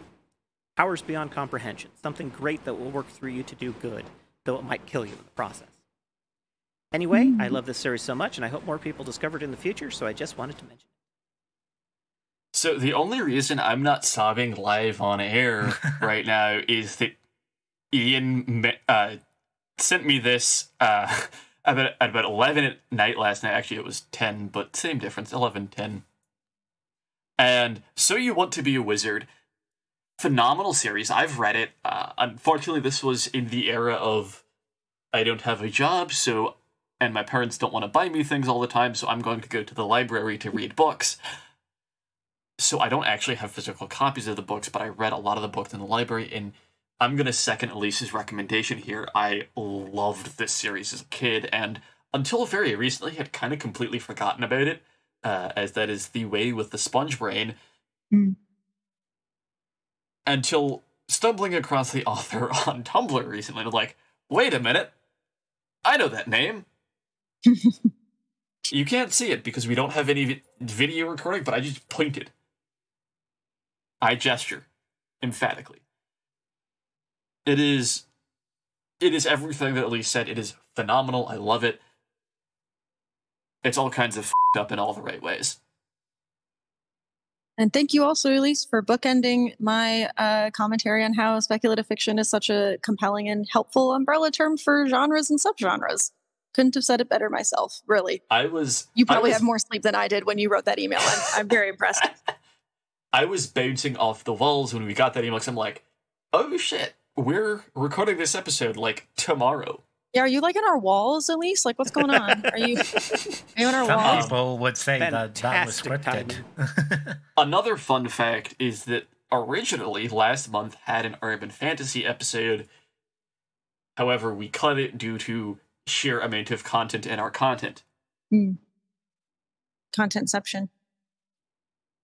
Powers beyond comprehension, something great that will work through you to do good, though it might kill you in the process. Anyway, I love this series so much, and I hope more people discover it in the future, so I just wanted to mention it. So the only reason I'm not sobbing live on air right now is that Ian sent me this at about 11 at night last night. Actually, it was 10, but same difference, 11:10. And So You Want to Be a Wizard, phenomenal series. I've read it. Unfortunately, this was in the era of I don't have a job, and my parents don't want to buy me things all the time, so I'm going to go to the library to read books. So I don't actually have physical copies of the books, but I read a lot of the books in the library, and I'm going to second Elise's recommendation here. I loved this series as a kid, and until very recently had kind of completely forgotten about it, as that is the way with the sponge brain. Until stumbling across the author on Tumblr recently, I'm like, wait a minute, I know that name. You can't see it because we don't have any video recording, but I just pointed. I gesture emphatically. It is everything that Elise said. It is phenomenal. I love it. It's all kinds of f***ed up in all the right ways. And thank you also, Elise, for bookending my commentary on how speculative fiction is such a compelling and helpful umbrella term for genres and subgenres. Couldn't have said it better myself, really. You probably have more sleep than I did when you wrote that email. I'm very impressed. I was bouncing off the walls when we got that email, because I'm like, oh shit, we're recording this episode, like, tomorrow. Yeah, are you, like, in our walls, Elise? Like, what's going on? Are you in our Some walls? people would say that was scripted. Another fun fact is that originally, last month, had an urban fantasy episode. However, we cut it due to sheer amount of content in our content. Contentception.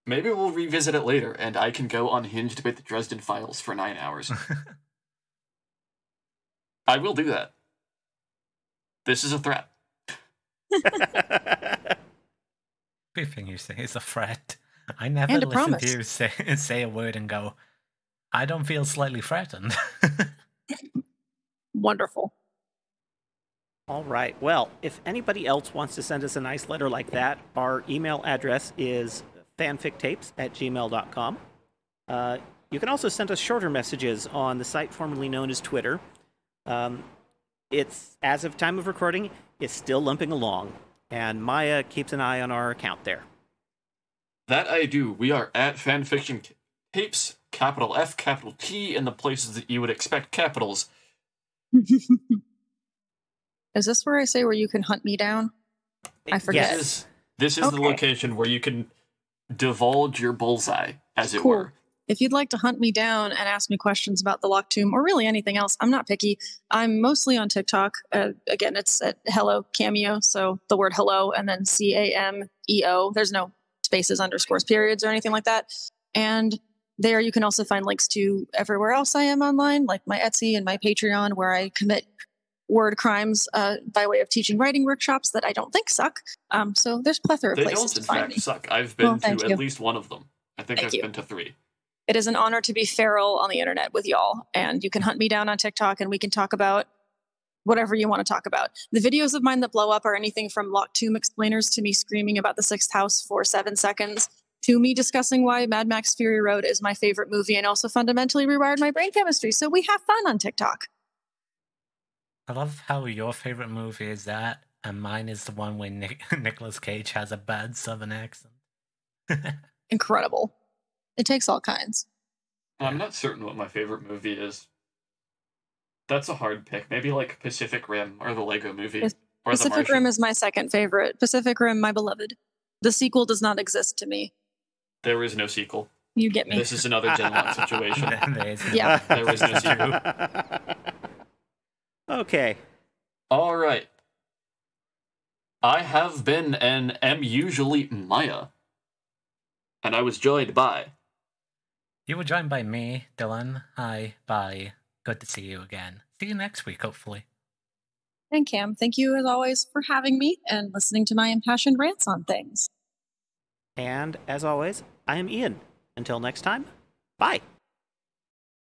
Maybe we'll revisit it later, and I can go unhinged about the Dresden Files for 9 hours. I will do that. This is a threat. Everything you say is a threat. I never listen to you say a word and go, I don't feel slightly threatened. Wonderful. All right. Well, if anybody else wants to send us a nice letter like that, our email address is fanfictapes@gmail.com. You can also send us shorter messages on the site formerly known as Twitter. It's, as of time of recording, it's still limping along, and Maya keeps an eye on our account there. That I do. We are at Fanfiction Tapes, capital F, capital T, in the places that you would expect capitals. Is this where I say where you can hunt me down? I forget. This is the location where you can divulge your bullseye, as it were. If you'd like to hunt me down and ask me questions about the Locked Tomb or really anything else, I'm not picky. I'm mostly on TikTok. Again, it's at Hello Cameo, so the word hello and then CAMEO. There's no spaces, underscores, periods, or anything like that. And there you can also find links to everywhere else I am online, like my Etsy and my Patreon, where I commit word crimes by way of teaching writing workshops that I don't think suck. So there's a plethora of places to find me. They don't, in fact, suck. I've been to at least one of them. I think I've been to 3. It is an honor to be feral on the internet with y'all, and you can hunt me down on TikTok and we can talk about whatever you want to talk about. The videos of mine that blow up are anything from Locked Tomb explainers to me screaming about the 6th house for 7 seconds to me discussing why Mad Max Fury Road is my favorite movie and also fundamentally rewired my brain chemistry. So we have fun on TikTok. I love how your favorite movie is that, And mine is the one where Nicolas Cage has a bad Southern accent. Incredible. It takes all kinds. I'm not certain what my favorite movie is. That's a hard pick. Maybe like Pacific Rim or the Lego Movie. Or Pacific Rim is my second favorite. Pacific Rim, my beloved. The sequel does not exist to me. There is no sequel. You get me. This is another Genlock situation. Yeah. There is no sequel. Okay. All right. I have been and am usually Maya. And I was joined by... You were joined by me, Dylan. Hi, bye. Good to see you again. See you next week, hopefully. And Cam, thank you as always for having me and listening to my impassioned rants on things. And as always, I am Ian. Until next time, bye.